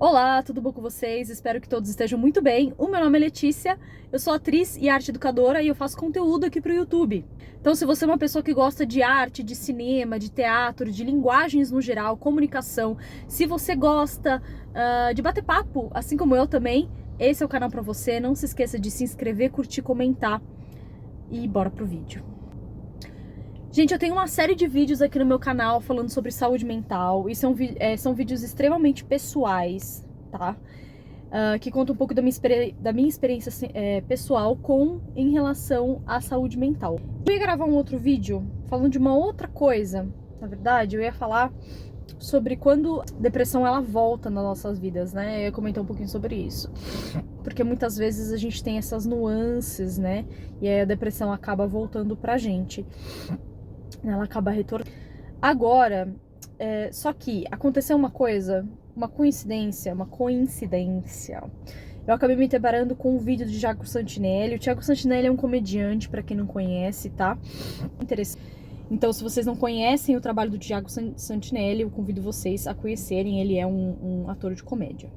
Olá, tudo bom com vocês? Espero que todos estejam muito bem. O meu nome é Letícia, eu sou atriz e arte educadora e eu faço conteúdo aqui pro YouTube. Então, se você é uma pessoa que gosta de arte, de cinema, de teatro, de linguagens no geral, comunicação, se você gosta de bater papo, assim como eu também, esse é o canal pra você. Não se esqueça de se inscrever, curtir, comentar e bora pro vídeo. Gente, eu tenho uma série de vídeos aqui no meu canal falando sobre saúde mental e são vídeos extremamente pessoais, tá? Que contam um pouco da minha experiência pessoal em relação à saúde mental. Eu ia gravar um outro vídeo falando de uma outra coisa. Na verdade, eu ia falar sobre quando a depressão ela volta nas nossas vidas, né? Eu ia comentar um pouquinho sobre isso. Porque muitas vezes a gente tem essas nuances, né? E aí a depressão acaba voltando pra gente. Ela acaba retornando. Agora, só que aconteceu uma coisa, uma coincidência. Eu acabei me deparando com um vídeo de Thiago Santinelli. O Thiago Santinelli é um comediante, pra quem não conhece, tá? Interessante. Então, se vocês não conhecem o trabalho do Thiago Santinelli, eu convido vocês a conhecerem. Ele é um ator de comédia.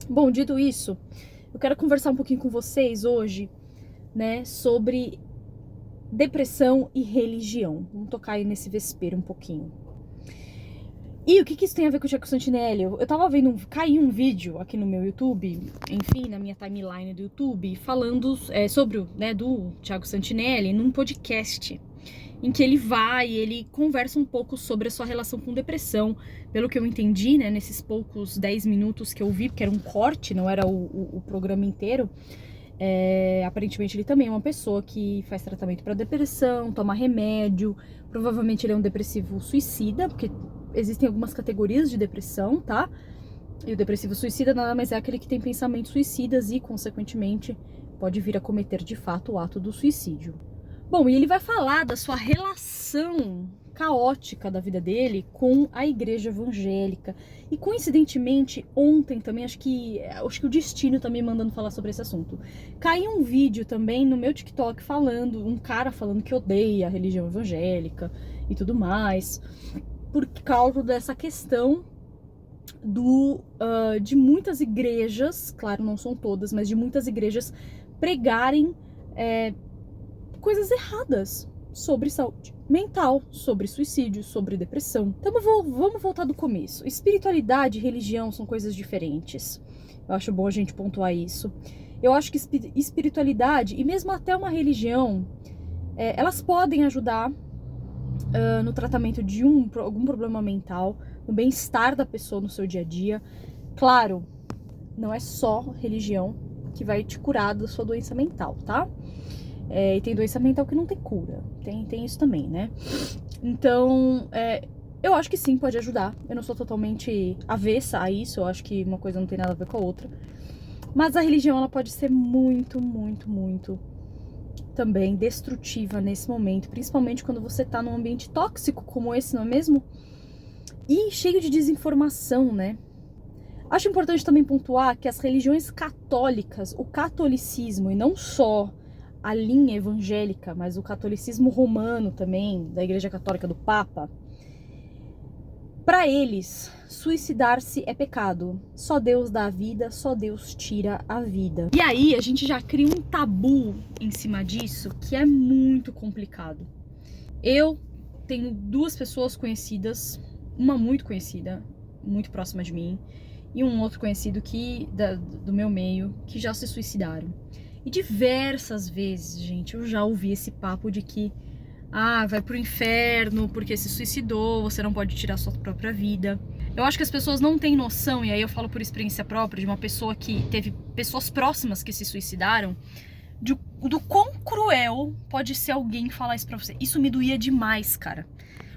Bom, dito isso, eu quero conversar um pouquinho com vocês hoje, né, sobre depressão e religião. Vamos tocar aí nesse vespeiro um pouquinho. E o que isso tem a ver com o Thiago Santinelli? Eu tava vendo, caiu um vídeo aqui no meu YouTube, enfim, na minha timeline do YouTube, falando sobre do Thiago Santinelli num podcast, em que ele conversa um pouco sobre a sua relação com depressão. Pelo que eu entendi, né, nesses poucos 10 minutos que eu vi, porque era um corte, não era o programa inteiro. Aparentemente ele também é uma pessoa que faz tratamento para depressão, toma remédio, provavelmente ele é um depressivo suicida, porque existem algumas categorias de depressão, tá? E o depressivo suicida nada mais é aquele que tem pensamentos suicidas e, consequentemente, pode vir a cometer de fato o ato do suicídio. Bom, e ele vai falar da sua relação caótica da vida dele com a igreja evangélica. E coincidentemente, ontem também, acho que o destino tá me mandando falar sobre esse assunto. Caiu um vídeo também no meu TikTok um cara falando que odeia a religião evangélica e tudo mais, por causa dessa questão de muitas igrejas, claro, não são todas, mas de muitas igrejas pregarem coisas erradas sobre saúde mental, sobre suicídio, sobre depressão. Então vamos voltar do começo. Espiritualidade e religião são coisas diferentes. Eu acho bom a gente pontuar isso. Eu acho que espiritualidade e mesmo até uma religião, elas podem ajudar no tratamento de algum problema mental, no bem-estar da pessoa no seu dia a dia. Claro, não é só religião que vai te curar da sua doença mental, tá? E tem doença mental que não tem cura. Tem isso também, né? Então, eu acho que sim, pode ajudar. Eu não sou totalmente avessa a isso. Eu acho que uma coisa não tem nada a ver com a outra. Mas a religião, ela pode ser muito, muito, muito também destrutiva nesse momento. Principalmente quando você tá num ambiente tóxico como esse, não é mesmo? E cheio de desinformação, né? Acho importante também pontuar que as religiões católicas, o catolicismo, e não só a linha evangélica, mas o catolicismo romano também, da Igreja Católica do Papa, para eles, suicidar-se é pecado. Só Deus dá a vida, só Deus tira a vida. E aí a gente já cria um tabu em cima disso que é muito complicado. Eu tenho duas pessoas conhecidas, uma muito conhecida, muito próxima de mim, e um outro conhecido do meu meio, que já se suicidaram. E diversas vezes, gente, eu já ouvi esse papo de que vai pro inferno porque se suicidou, você não pode tirar sua própria vida. Eu acho que as pessoas não têm noção, e aí eu falo por experiência própria, de uma pessoa que teve pessoas próximas que se suicidaram, do quão cruel pode ser alguém falar isso pra você. Isso me doía demais, cara.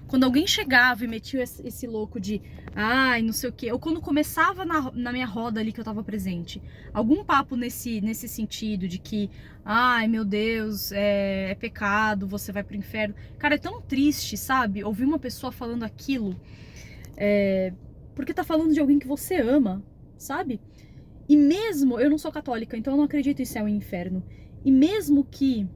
Quando alguém chegava e metia esse louco de não sei o quê, ou quando começava na minha roda ali que eu tava presente, algum papo nesse sentido de que, meu Deus, é pecado, você vai pro inferno. Cara, é tão triste, sabe? Ouvir uma pessoa falando aquilo, porque tá falando de alguém que você ama, sabe? E mesmo, eu não sou católica, então eu não acredito em céu e inferno. E mesmo que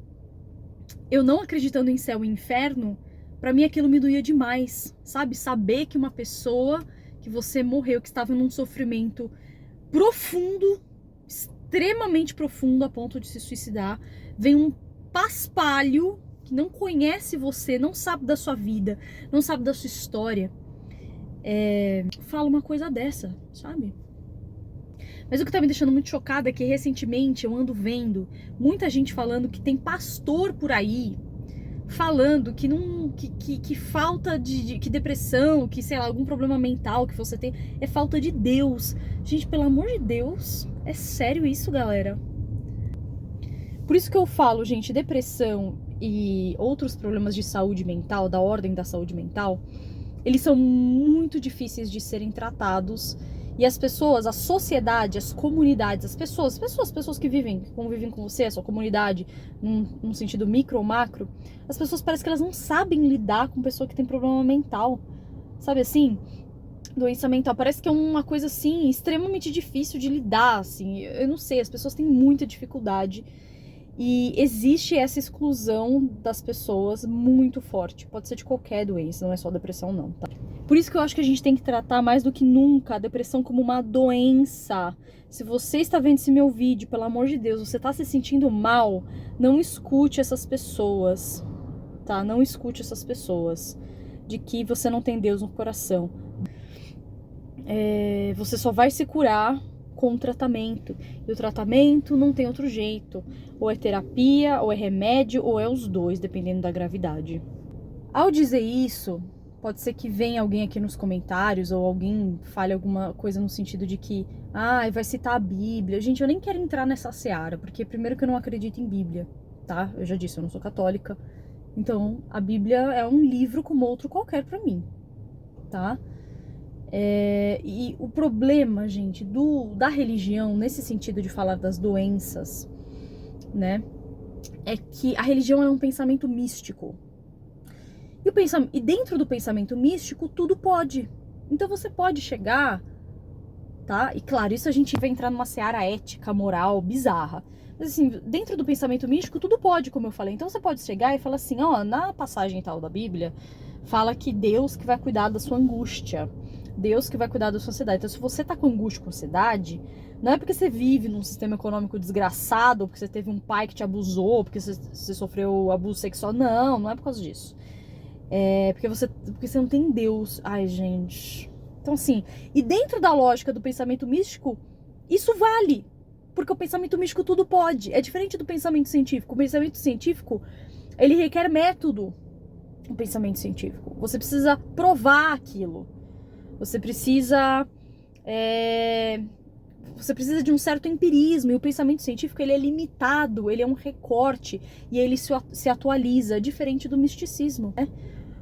eu não acreditando em céu e inferno, pra mim aquilo me doía demais, sabe? Saber que uma pessoa que você morreu, que estava num sofrimento profundo, extremamente profundo a ponto de se suicidar, vem um paspalho que não conhece você, não sabe da sua vida, não sabe da sua história, fala uma coisa dessa, sabe? Mas o que tá me deixando muito chocada é que recentemente eu ando vendo muita gente falando que tem pastor por aí falando que não que falta que depressão, que sei lá, algum problema mental que você tem é falta de Deus. Gente, pelo amor de Deus, é sério isso, galera? Por isso que eu falo, gente, depressão e outros problemas de saúde mental, da ordem da saúde mental, eles são muito difíceis de serem tratados. E as pessoas, a sociedade, as comunidades, as pessoas que convivem com você, a sua comunidade, num sentido micro ou macro, as pessoas parecem que elas não sabem lidar com pessoa que tem problema mental. Sabe assim? Doença mental. Parece que é uma coisa, assim, extremamente difícil de lidar, assim. Eu não sei, as pessoas têm muita dificuldade. E existe essa exclusão das pessoas muito forte. Pode ser de qualquer doença, não é só depressão não, tá? Por isso que eu acho que a gente tem que tratar mais do que nunca a depressão como uma doença. Se você está vendo esse meu vídeo, pelo amor de Deus, você está se sentindo mal, não escute essas pessoas, tá? Não escute essas pessoas de que você não tem Deus no coração. Você só vai se curar com o tratamento. E o tratamento não tem outro jeito. Ou é terapia, ou é remédio, ou é os dois, dependendo da gravidade. Ao dizer isso, pode ser que venha alguém aqui nos comentários, ou alguém fale alguma coisa no sentido de que vai citar a Bíblia. Gente, eu nem quero entrar nessa seara, porque primeiro que eu não acredito em Bíblia, tá? Eu já disse, eu não sou católica. Então, a Bíblia é um livro como outro qualquer pra mim, tá? E o problema, gente, da religião, nesse sentido de falar das doenças, né, é que a religião é um pensamento místico. E dentro do pensamento místico, tudo pode. Então você pode chegar, tá? E claro, isso a gente vai entrar numa seara ética, moral, bizarra. Mas assim, dentro do pensamento místico, tudo pode, como eu falei. Então você pode chegar e falar assim, ó, na passagem tal da Bíblia, fala que Deus que vai cuidar da sua angústia. Deus que vai cuidar da sua ansiedade. Então, se você tá com angústia, com ansiedade, não é porque você vive num sistema econômico desgraçado, ou porque você teve um pai que te abusou, porque você sofreu abuso sexual. Não é por causa disso. Porque você não tem Deus. Ai, gente. Então, assim, e dentro da lógica do pensamento místico, isso vale. Porque o pensamento místico tudo pode. É diferente do pensamento científico. O pensamento científico, ele requer método. O pensamento científico. Você precisa provar aquilo. Você precisa de um certo empirismo, e o pensamento científico ele é limitado, ele é um recorte, e ele se atualiza, diferente do misticismo, né?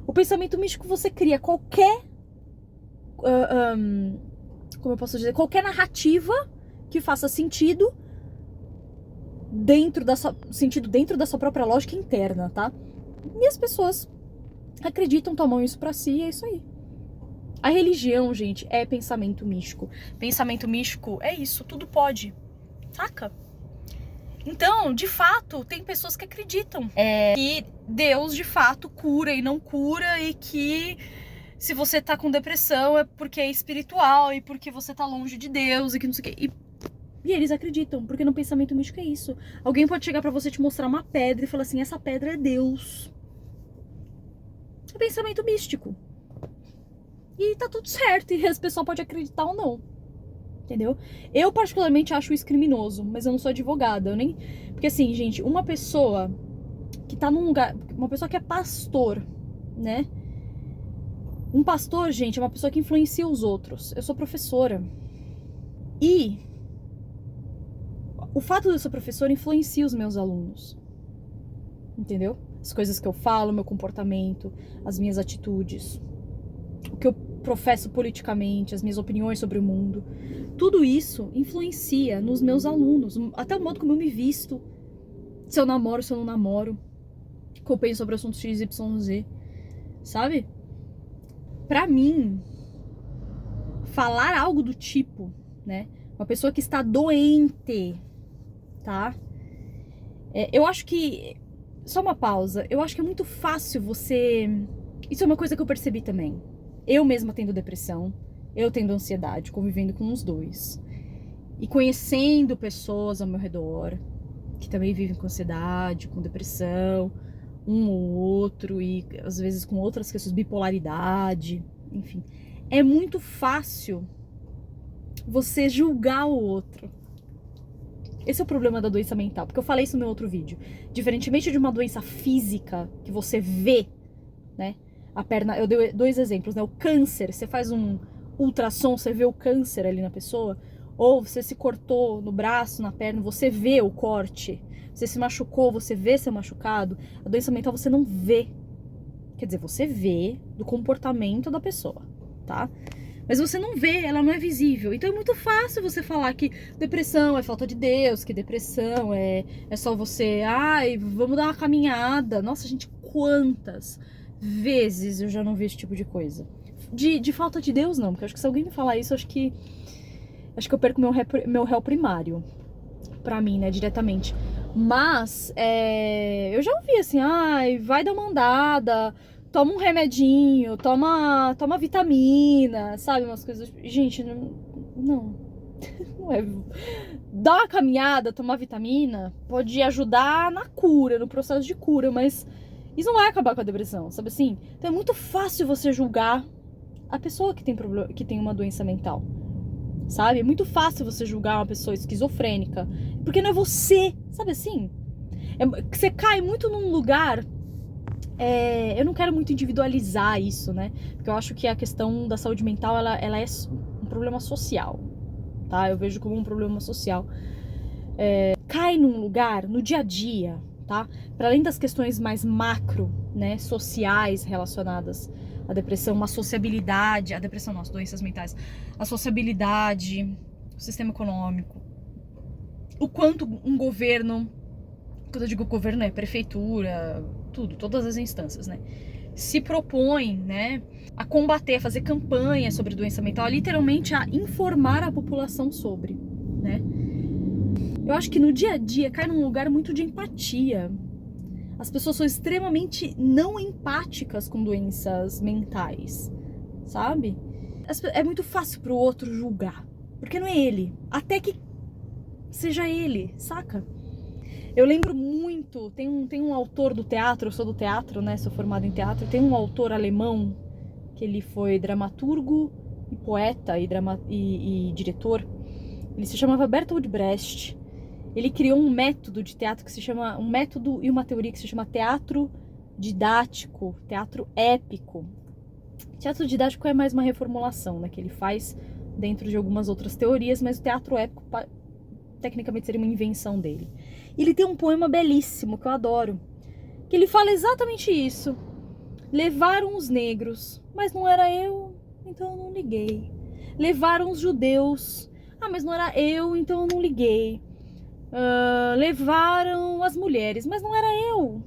O pensamento místico você cria qualquer, como eu posso dizer, qualquer narrativa que faça sentido dentro da sua própria lógica interna, tá? E as pessoas acreditam, tomam isso pra si, e é isso aí. A religião, gente, é pensamento místico. Pensamento místico é isso, tudo pode, saca? Então, de fato, tem pessoas que acreditam que Deus, de fato, cura e não cura, e que se você tá com depressão é porque é espiritual, e porque você tá longe de Deus, e que não sei o quê. E eles acreditam, porque no pensamento místico é isso. Alguém pode chegar pra você, te mostrar uma pedra e falar assim, essa pedra é Deus. É pensamento místico. E tá tudo certo, e as pessoas podem acreditar ou não, entendeu? Eu particularmente acho isso criminoso, mas eu não sou advogada, eu nem... Porque assim, gente, uma pessoa que tá num lugar... Uma pessoa que é pastor, né? Um pastor, gente, é uma pessoa que influencia os outros. Eu sou professora. E o fato de eu ser professora influencia os meus alunos, entendeu? As coisas que eu falo, meu comportamento, as minhas atitudes, o que eu professo politicamente, as minhas opiniões sobre o mundo, tudo isso influencia nos meus alunos, até o modo como eu me visto, se eu namoro, se eu não namoro, o que eu penso sobre assuntos X, Y, Z, sabe? Pra mim, falar algo do tipo, né, uma pessoa que está doente, tá? Eu acho que, só uma pausa, eu acho que é muito fácil você, isso é uma coisa que eu percebi também. Eu mesma tendo depressão, eu tendo ansiedade, convivendo com os dois. e conhecendo pessoas ao meu redor que também vivem com ansiedade, com depressão, um ou outro, e às vezes com outras questões, bipolaridade, enfim. É muito fácil você julgar o outro. Esse é o problema da doença mental, porque eu falei isso no meu outro vídeo. Diferentemente de uma doença física que você vê, né? A perna, eu dei 2 exemplos, né? O câncer, você faz um ultrassom, você vê o câncer ali na pessoa, ou você se cortou no braço, na perna, você vê o corte. Você se machucou, você vê seu machucado. A doença mental você não vê. Quer dizer, você vê do comportamento da pessoa, tá? Mas você não vê, ela não é visível. Então é muito fácil você falar que depressão é falta de Deus, que depressão é só você, ai, vamos dar uma caminhada. Nossa, gente, quantas vezes eu já não vi esse tipo de coisa. De falta de Deus, não, porque eu acho que se alguém me falar isso, acho que eu perco meu réu primário pra mim, né, diretamente. Mas, eu já ouvi assim, ai, vai dar uma andada, toma um remedinho, toma vitamina, sabe, umas coisas. Gente, não é. Dar uma caminhada, tomar vitamina, pode ajudar na cura, no processo de cura, mas isso não vai acabar com a depressão, sabe assim? Então é muito fácil você julgar a pessoa que tem problema, que tem uma doença mental, sabe? É muito fácil você julgar uma pessoa esquizofrênica, porque não é você, sabe assim? Você cai muito num lugar. Eu não quero muito individualizar isso, né? Porque eu acho que a questão da saúde mental, ela é um problema social, tá? Eu vejo como um problema social. Cai num lugar, no dia a dia, tá? Para além das questões mais macro, né, sociais relacionadas à depressão, uma sociabilidade, a depressão não, as doenças mentais, a sociabilidade, o sistema econômico, o quanto um governo, quando eu digo governo é prefeitura, tudo, todas as instâncias, né, se propõe, né, a combater, a fazer campanha sobre doença mental, literalmente a informar a população sobre, né. Eu acho que no dia a dia cai num lugar muito de empatia. As pessoas são extremamente não empáticas com doenças mentais, sabe? É muito fácil pro outro julgar, porque não é ele, até que seja ele, saca? Eu lembro muito, tem um autor do teatro, eu sou do teatro, né, sou formada em teatro, tem um autor alemão, que ele foi dramaturgo e poeta e diretor, ele se chamava Bertolt Brecht. Ele criou um método de teatro que se chama, um método e uma teoria que se chama teatro didático, teatro épico. Teatro didático é mais uma reformulação, né, que ele faz dentro de algumas outras teorias, mas o teatro épico tecnicamente seria uma invenção dele. E ele tem um poema belíssimo que eu adoro, que ele fala exatamente isso. Levaram os negros, mas não era eu, então eu não liguei. Levaram os judeus, mas não era eu, então eu não liguei. Levaram as mulheres, mas não era eu,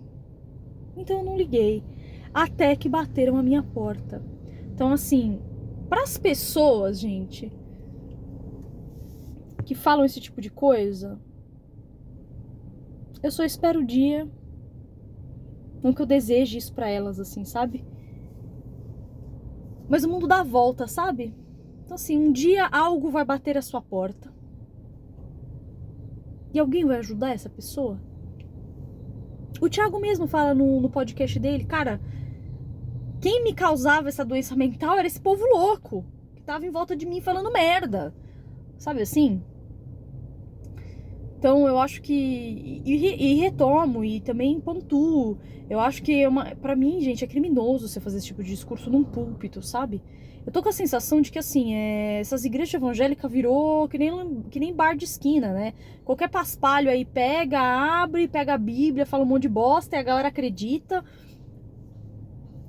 então eu não liguei, até que bateram a minha porta. Então assim, para as pessoas, gente, que falam esse tipo de coisa, eu só espero o dia, não que eu deseje isso para elas, assim, sabe? Mas o mundo dá a volta, sabe? Então assim, um dia algo vai bater a sua porta. E alguém vai ajudar essa pessoa? O Thiago mesmo fala no podcast dele, cara, quem me causava essa doença mental era esse povo louco, que tava em volta de mim falando merda, sabe assim? Então eu acho que, e retomo, e também pontuo, eu acho que pra mim, gente, é criminoso você fazer esse tipo de discurso num púlpito, sabe? Eu tô com a sensação de que, assim, essas igrejas evangélicas virou que nem bar de esquina, né? Qualquer paspalho aí pega a Bíblia, fala um monte de bosta e a galera acredita.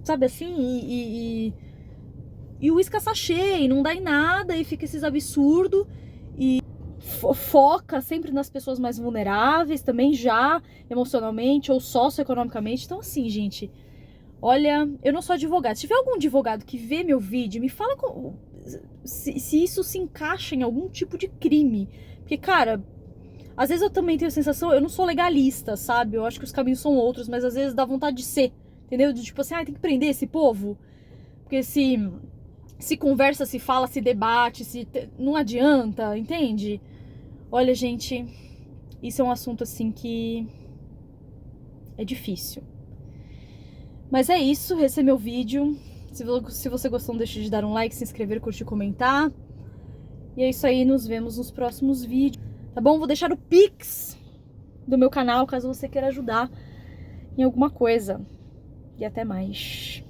Sabe assim? E o uísque sachê, e não dá em nada, e fica esses absurdos. E foca sempre nas pessoas mais vulneráveis, também já emocionalmente ou socioeconomicamente. Então, assim, gente... Olha, eu não sou advogada. Se tiver algum advogado que vê meu vídeo, me fala se isso se encaixa em algum tipo de crime. Porque, cara, às vezes eu também tenho a sensação, eu não sou legalista, sabe? Eu acho que os caminhos são outros, mas às vezes dá vontade de ser, entendeu? De tipo assim, tem que prender esse povo. Porque se conversa, se fala, se debate, não adianta, entende? Olha, gente, isso é um assunto assim que é difícil. Mas é isso, esse é meu vídeo. Se você gostou, não deixe de dar um like, se inscrever, curtir, comentar. E é isso aí, nos vemos nos próximos vídeos, tá bom? Vou deixar o Pix do meu canal, caso você queira ajudar em alguma coisa. E até mais.